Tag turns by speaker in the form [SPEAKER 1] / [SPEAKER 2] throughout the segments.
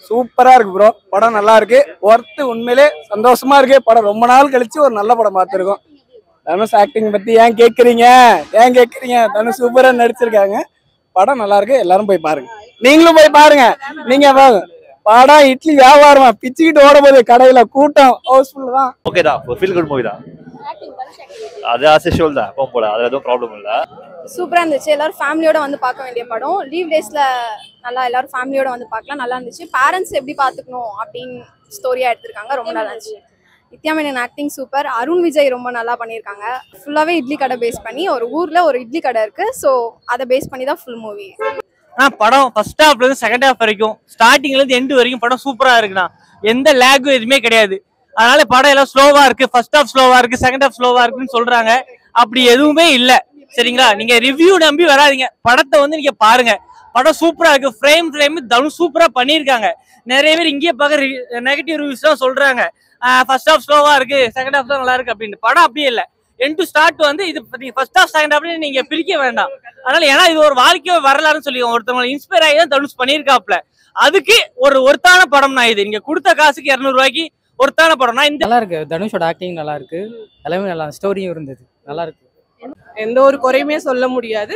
[SPEAKER 1] சூப்பரா இருக்கு ப்ரோ. படம் நல்லா இருக்கு. ஒர்த் உண்மையிலே சந்தோஷமா இருக்கு. படம் ரொம்ப நாள் கழிச்சு ஒரு நல்ல படம் பார்த்துருக்கோம். தனுஷ் ஆக்டிங் பத்தி ஏன் கேக்குறீங்க? தனுஷ் சூப்பரா நடிச்சிருக்காங்க. படம் நல்லா இருக்கு. எல்லாரும் போய் பாருங்க. நீங்களும் போய் பாருங்க. நீங்க படம் இட்லி வியாபாரமா பிச்சுக்கிட்டு ஓட போது கடையில கூட்டம் ஹவுஸ்ஃபுல் தான்.
[SPEAKER 2] ஓகே தான், ஒரு ஃபீல் குட் மூவி தான். அது ஆசிஷுவல் தான், எப்பவும் போல, அதுல எதுவும் ப்ராப்ளம் இல்லை.
[SPEAKER 3] சூப்பரா இருந்துச்சு. எல்லாரும் ஃபேமிலியோட வந்து பார்க்க வேண்டிய படம். லீவ் டேஸ்ல நல்லா எல்லாரும் ஃபேமிலியோட வந்து பார்க்கலாம். நல்லா இருந்துச்சு. பேரண்ட்ஸ் எப்படி பார்த்துக்கணும் அப்படின்னு ஸ்டோரியா எடுத்திருக்காங்க. ரொம்ப நல்லா இருந்துச்சு. Nithya Menen acting super. அருண் விஜய் ரொம்ப நல்லா பண்ணியிருக்காங்க. ஃபுல்லாவே இட்லி கடை பேஸ் பண்ணி ஒரு ஊர்ல ஒரு இட்லி கடை இருக்கு. ஸோ அதை பேஸ் பண்ணி தான் ஃபுல் மூவி.
[SPEAKER 4] படம் ஃபர்ஸ்ட் ஹாஃப்ல இருந்து செகண்ட் ஹாஃப் வரைக்கும், ஸ்டார்டிங்ல இருந்து எண்டு வரைக்கும் படம் சூப்பரா இருக்குண்ணா. எந்த லேகும் எதுவுமே கிடையாது. அதனால படம் எல்லாம் ஸ்லோவா இருக்கு. ஃபர்ஸ்ட் ஹாஃப் ஸ்லோவா இருக்கு, செகண்ட் ஹாஃப் ஸ்லோவா இருக்குன்னு சொல்றாங்க. அப்படி எதுவுமே இல்ல. சரிங்களா? நீங்க ரிவ்யூ நம்பி வராதிங்க. படத்தை வந்து நீங்க பாருங்க. படம் சூப்பரா இருக்கு. ஃப்ரேம் தனுஷ் சூப்பரா பண்ணிருக்காங்க. நிறைய பேர் இங்கேயே பார்க்க நெகட்டிவ் ரிவ்யூஸ் தான் சொல்றாங்க. ஃபர்ஸ்ட் ஹாஃப் ஸ்லோவா இருக்கு, செகண்ட் ஹாஃப் தான் நல்லா இருக்கு அப்படின்னு. படம் அப்படியே இல்ல. என் டு ஸ்டார்ட் வந்து இது ஃபர்ஸ்ட் ஹாஃப் செகண்ட் ஹாஃப் நீங்க பிரிக்க வேண்டாம். அதனால ஏன்னா இது ஒரு வாழ்க்கையோ வரலாறுன்னு சொல்லி ஒருத்தவங்க இன்ஸ்பயர் ஆகி தான் தனுஷ் பண்ணியிருக்காப்ல. அதுக்கு ஒரு ஒருத்தான படம்னா இது. நீங்க கொடுத்த காசுக்கு 200 ரூபாய்க்கு ஒருத்தான படம்னா இந்த
[SPEAKER 5] நல்லா இருக்கு. தனுஷோட ஆக்டிங் நல்லா இருக்கு. எல்லாமே நல்லா, ஸ்டோரியும் இருந்தது, நல்லா இருக்கு.
[SPEAKER 6] எந்த ஒரு குறையுமே சொல்ல முடியாது.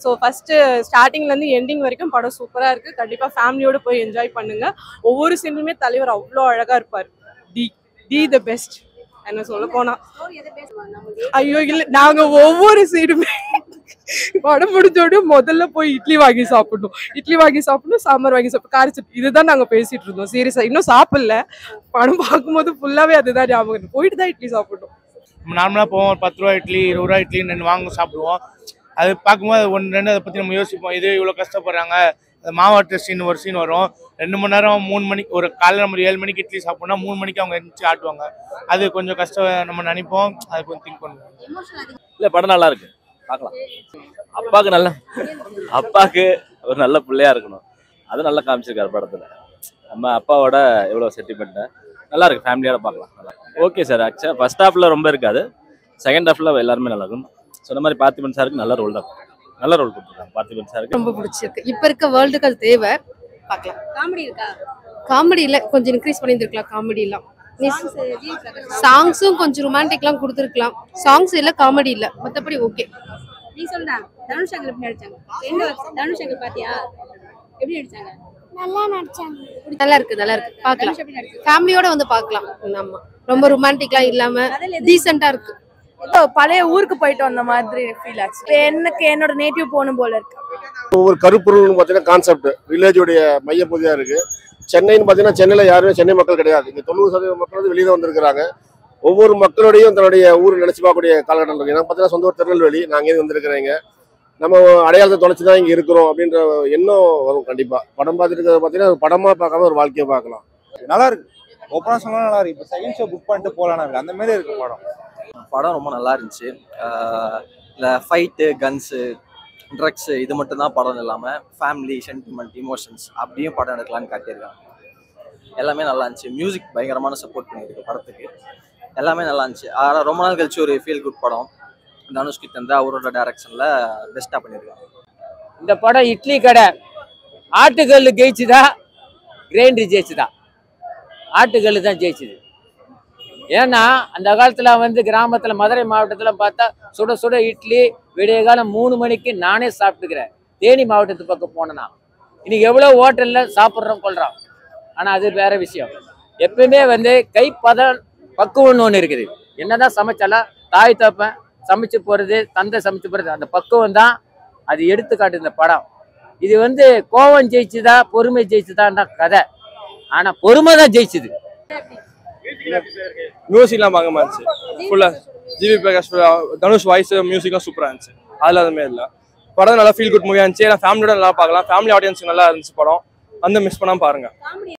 [SPEAKER 6] ஸோ ஃபர்ஸ்ட் ஸ்டார்டிங்ல இருந்து எண்டிங் வரைக்கும் படம் சூப்பரா இருக்கு. கண்டிப்பா ஃபேமிலியோட போய் என்ஜாய் பண்ணுங்க. ஒவ்வொரு சீனுமே தலைவர் அவ்வளோ அழகா இருப்பார். தி த பெஸ்ட். என்ன சொல்ல போனா ஐயோ இல்ல, நாங்க ஒவ்வொரு சீனுமே படம் முடிஞ்சோட முதல்ல போய் இட்லி வாங்கி சாப்பிடணும், சாம்பார் வாங்கி சாப்பிடும், காரிச்சட், இதுதான் நாங்க பேசிட்டு இருந்தோம். சீரியஸா இன்னும் சாப்பிடல. படம் பார்க்கும்போது ஃபுல்லாவே அதுதான் ஞாபகம். போயிட்டு தான் இட்லி சாப்பிடணும்.
[SPEAKER 7] நார்மலாக போவோம், 10 ரூபா இட்லி 20 ரூபா இட்லி ரெண்டு வாங்க சாப்பிடுவோம். அது பார்க்கும்போது ஒன்று ரெண்டு அதை பற்றி நம்ம யோசிப்போம். இது இவ்வளோ கஷ்டப்படுறாங்க. மாவட்ட ஒரு சீன் வரும். 2 மணி நேரம் 3 மணிக்கு, ஒரு காலையில் நம்ம 7 மணிக்கு இட்லி சாப்பிட்டோம்னா 3 மணிக்கு அவங்க எந்திரிச்சு ஆட்டுவாங்க. அது கொஞ்சம் கஷ்டம் நம்ம நினைப்போம். அது கொஞ்சம் திங்க் பண்ணுவோம்.
[SPEAKER 2] இல்லை, படம் நல்லா இருக்கு, பார்க்கலாம். அப்பாவுக்கு ஒரு நல்ல பிள்ளையா இருக்கணும். அது நல்லா காமிச்சிருக்காரு படத்தில். நம்ம அப்பாவோட எவ்வளோ சென்டிமெண்ட் நல்லா இருக்கு. ஃபேமிலியோட பார்க்கலாம். Okay sir. ஆக்சுவலாக ஃபர்ஸ்ட் ஹாஃப்ல ரொம்ப இருக்காது, செகண்ட் ஹாஃப்ல எல்லாருமே நல்லா இருக்கும். சொன்ன மாதிரி பார்த்திபன் சாருக்கு நல்ல ரோல் தான், நல்ல ரோல் கொடுத்துருக்காங்க. பார்த்திபன் சாருக்கு
[SPEAKER 8] ரொம்ப பிடிச்சிருக்கு. இப்ப இருக்க வேர்ல்டுக்கு அது தேவை. பார்க்கலாம்.
[SPEAKER 3] காமெடி இருக்கா?
[SPEAKER 8] காமெடி இல்ல, கொஞ்சம் இன்க்ரீஸ் பண்ணிருக்கலாம். காமெடி எல்லாம் சாங்ஸும் கொஞ்சம் ரொமான்டிக்லாம் கொடுத்துருக்கலாம். சாங்ஸ் இல்ல, காமெடி இல்ல, மத்தபடி ஓகே.
[SPEAKER 3] நீ சொல்றா. தனுஷ் அங்கிள் எப்படி நடிச்சாங்க? தனுஷ் அங்கிள் பாத்தியா? எப்படி நடிச்சாங்க?
[SPEAKER 8] நல்லா இருக்கு, நல்லா இருக்கு. பார்க்கலாம். ஃபேமிலியோட வந்து பார்க்கலாம். ஆமா, ரொம்ப ரொமான்டிக்லாம் இல்லாம டீசெண்டா இருக்கு.
[SPEAKER 6] பழைய ஊருக்கு போயிட்டு வந்த மாதிரி ஃபீல் ஆச்சு. எனக்கு என்னோட நேட்டிவ் போகணும் போல இருக்கு.
[SPEAKER 9] ஒவ்வொரு கருப்பொருள்னு பார்த்தீங்கன்னா கான்செப்ட் வில்லேஜோடைய மையப்பகுதியாக இருக்கு. சென்னைன்னு பார்த்தீங்கன்னா சென்னையில் யாருமே சென்னை மக்கள் கிடையாது. இங்கே 90% மக்கள் வந்து வெளியே தான் வந்திருக்கிறாங்க. ஒவ்வொரு மக்களோடையும் தன்னுடைய ஊர் நினைச்சு பார்க்கக்கூடிய காலகட்டம் இருக்கு. நான் பார்த்தீங்கன்னா சொந்த ஊர் திருநெல்வேலி, நான் இங்கே வந்திருக்கிறேங்க. நம்ம அடையாளத்தை தொலைச்சி தான் இங்கே இருக்கிறோம் அப்படின்ற எண்ணம் வரும். கண்டிப்பாக படம் பார்த்துட்டு பார்த்தீங்கன்னா படமாக பார்க்காம ஒரு வாழ்க்கையை பார்க்கலாம்.
[SPEAKER 10] நல்லா இருக்கு. ஓப்பனாக சொன்னால் நல்லா இருக்கு. இப்போ செகண்ட் ஷோ புக் பண்ணிட்டு போகலாம், அந்த மாதிரி இருக்கு படம்.
[SPEAKER 11] படம் ரொம்ப நல்லா இருந்துச்சு. இந்த ஃபைட்டு, கன்ஸு, ட்ரக்ஸு இது மட்டும்தான் படம் இல்லாமல் ஃபேமிலி, சென்டிமெண்ட், இமோஷன்ஸ் அப்படியும் படம் எடுக்கலான்னு காட்டியிருக்காங்க. எல்லாமே நல்லா இருந்துச்சு. மியூசிக் பயங்கரமான சப்போர்ட் பண்ணியிருக்கு படத்துக்கு. எல்லாமே நல்லா இருந்துச்சு. ஆனால் ரொம்ப நாள் கழிச்சு ஒரு ஃபீல் குட் படம். தனுஷ்கி தந்த அவரோட டைரக்ஷனில் பெஸ்ட்டாக பண்ணியிருக்காங்க.
[SPEAKER 12] இந்த படம் இட்லி கடை ஆட்டுக்கல் ஜெயிச்சுதா, கிரைண்டர் ஜெயிச்சுதா? ஆட்டுக்கல் தான் ஜெயிச்சுது. ஏன்னா அந்த காலத்தில் வந்து கிராமத்தில், மதுரை மாவட்டத்தில் பார்த்தா சுட சுட இட்லி விடிய காலம் 3 மணிக்கு நானே சாப்பிட்டுக்கிறேன். தேனி மாவட்டத்து பக்கம் போனேன்னா இன்னைக்கு எவ்வளோ ஹோட்டலில் சாப்பிட்றோம் கொள்கிறோம். ஆனால் அது வேற விஷயம். எப்பயுமே வந்து பக்குவம்னு ஒன்று இருக்குது. என்னதான் சமைச்சாலும் தாய் தப்பேன் சமைச்சு போகிறது, தந்தை சமைச்சு போகிறது, அந்த பக்குவம் தான் அது எடுத்துக்காட்டு இந்த படம். இது வந்து கோவம் ஜெயிச்சுதா, பொறுமை ஜெயிச்சுதான் கதை. ஆனால் பொறுமை தான் ஜெயிச்சுது.
[SPEAKER 13] மியூசிக்லாம் பார்க்க இருந்துச்சு. ஃபுல்லா ஜிவி பிரகாஷ், தனுஷ் வாய்ஸ், மியூசிக்லாம் சூப்பராக இருந்துச்சு. அதில் அதுமாரி இல்லை. படம் நல்லா ஃபீல் குட் மூவியாக இருந்துச்சு. ஃபேமிலியோட நல்லா பார்க்கலாம். ஃபேமிலி ஆடியன்ஸுக்கு நல்லா இருந்துச்சு படம். வந்து மிஸ் பண்ணாமல் பாருங்க.